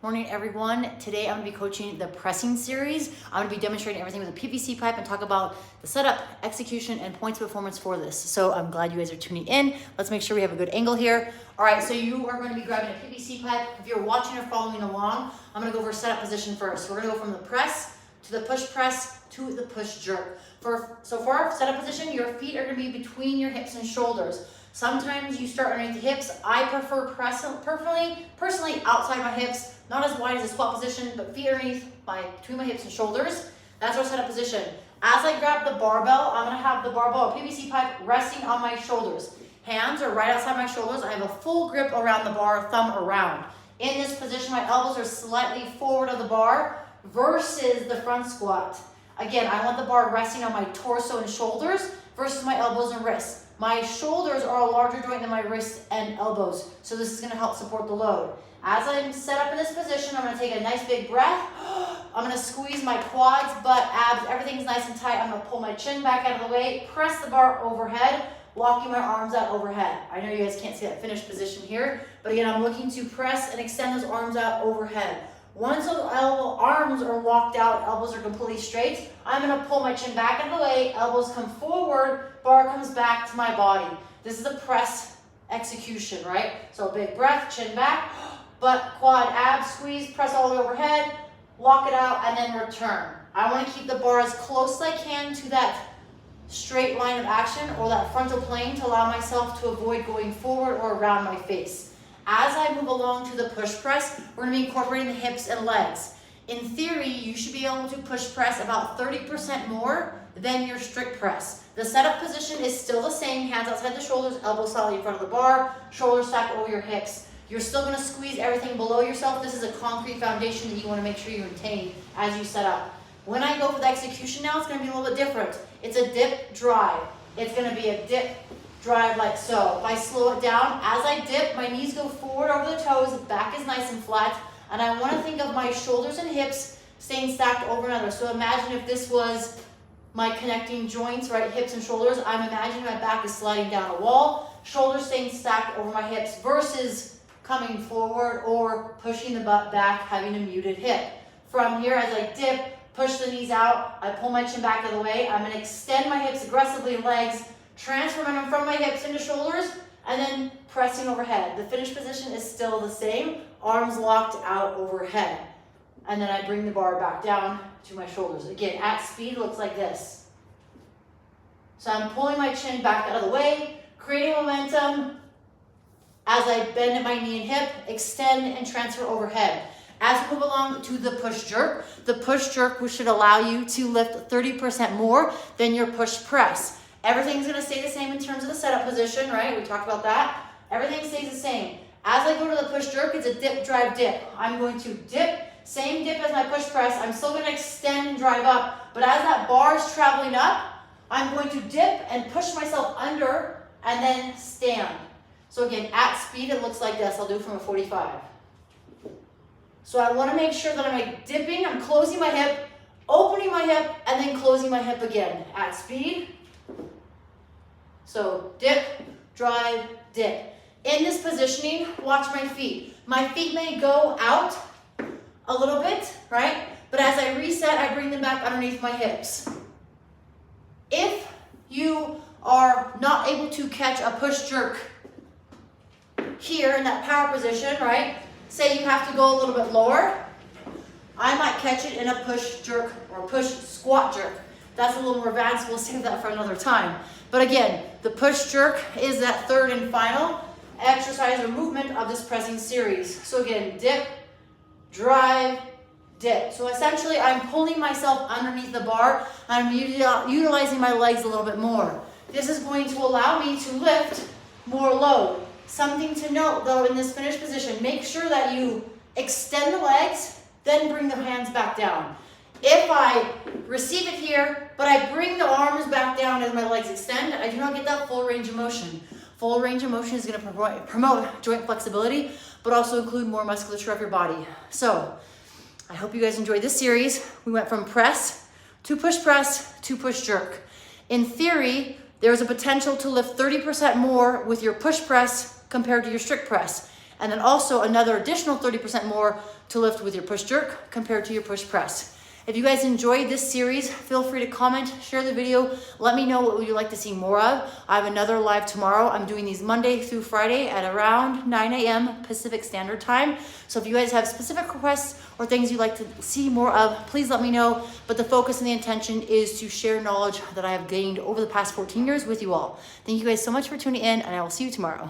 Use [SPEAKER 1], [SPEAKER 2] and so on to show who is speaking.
[SPEAKER 1] Morning, everyone. Today I'm going to be coaching the pressing series. I'm going to be demonstrating everything with a PVC pipe and talk about the setup, execution, and points of performance for this. So I'm glad you guys are tuning in. Let's make sure we have a good angle here. All right, so you are going to be grabbing a PVC pipe. If you're watching or following along, I'm going to go over setup position first. We're going to go from the press to the push press to the push jerk. So for our setup position, your feet are going to be between your hips and shoulders. Sometimes you start underneath the hips. I prefer personally outside my hips, not as wide as a squat position, but feet underneath between my hips and shoulders. That's our setup position. As I grab the barbell, I'm gonna have the barbell or PVC pipe resting on my shoulders. Hands are right outside my shoulders. I have a full grip around the bar, thumb around. In this position, my elbows are slightly forward of the bar versus the front squat. Again, I want the bar resting on my torso and shoulders versus my elbows and wrists. My shoulders are a larger joint than my wrists and elbows, so this is going to help support the load. As I'm set up in this position, I'm going to take a nice big breath. I'm going to squeeze my quads, butt, abs, everything's nice and tight. I'm going to pull my chin back out of the way, press the bar overhead, walking my arms out overhead. I know you guys can't see that finished position here, but again, I'm looking to press and extend those arms out overhead. Once those arms are walked out, elbows are completely straight, I'm going to pull my chin back out of the way, elbows come forward, bar comes back to my body. This is a press execution, right? So big breath, chin back, butt, quad, abs, squeeze, press all the way overhead, walk it out, and then return. I want to keep the bar as close as I can to that straight line of action or that frontal plane to allow myself to avoid going forward or around my face. As I move along to the push press, we're going to be incorporating the hips and legs. In theory, you should be able to push press about 30% more than your strict press. The setup position is still the same, hands outside the shoulders, elbows slightly in front of the bar, shoulders stacked over your hips. You're still going to squeeze everything below yourself. This is a concrete foundation that you want to make sure you maintain as you set up. When I go for the execution now, it's going to be a little bit different. It's a dip drive. It's going to be a dip drive like so. If I slow it down, as I dip, my knees go forward over the toes, back is nice and flat, and I want to think of my shoulders and hips staying stacked over another. So imagine if this was my connecting joints, right, hips and shoulders. I'm imagining my back is sliding down a wall, shoulders staying stacked over my hips versus coming forward or pushing the butt back, having a muted hip. From here, as I dip, push the knees out, I pull my chin back out of the way. I'm going to extend my hips aggressively, legs, transfer momentum from my hips into shoulders, and then pressing overhead. The finished position is still the same, arms locked out overhead. And then I bring the bar back down to my shoulders. Again, at speed, it looks like this. So I'm pulling my chin back out of the way, creating momentum as I bend at my knee and hip, extend and transfer overhead. As we move along to the push jerk should allow you to lift 30% more than your push press. Everything's going to stay the same in terms of the setup position, right? We talked about that. Everything stays the same. As I go to the push jerk, it's a dip, drive, dip. I'm going to dip, same dip as my push press. I'm still going to extend and drive up, but as that bar is traveling up, I'm going to dip and push myself under and then stand. So again, at speed, it looks like this. I'll do it from a 45. So I want to make sure that I'm dipping, I'm closing my hip, opening my hip, and then closing my hip again. At speed. So dip, drive, dip. In this positioning, watch my feet. My feet may go out a little bit, right? But as I reset, I bring them back underneath my hips. If you are not able to catch a push jerk here in that power position, right? Say you have to go a little bit lower. I might catch it in a push jerk or push squat jerk. That's a little more advanced. We'll save that for another time. But again, the push jerk is that third and final exercise or movement of this pressing series. So again, dip, drive, dip. So essentially, I'm pulling myself underneath the bar. I'm utilizing my legs a little bit more. This is going to allow me to lift more load. Something to note though in this finished position, make sure that you extend the legs, then bring the hands back down. If I receive it here, but I bring the arms back down as my legs extend, I do not get that full range of motion. Full range of motion is going to promote joint flexibility, but also include more musculature of your body. So I hope you guys enjoyed this series. We went from press to push jerk. In theory, there's a potential to lift 30% more with your push press compared to your strict press. And then also another additional 30% more to lift with your push jerk compared to your push press. If you guys enjoyed this series, feel free to comment, share the video. Let me know what would you like to see more of. I have another live tomorrow. I'm doing these Monday through Friday at around 9 a.m. Pacific Standard Time. So if you guys have specific requests or things you'd like to see more of, please let me know. But the focus and the intention is to share knowledge that I have gained over the past 14 years with you all. Thank you guys so much for tuning in, and I will see you tomorrow.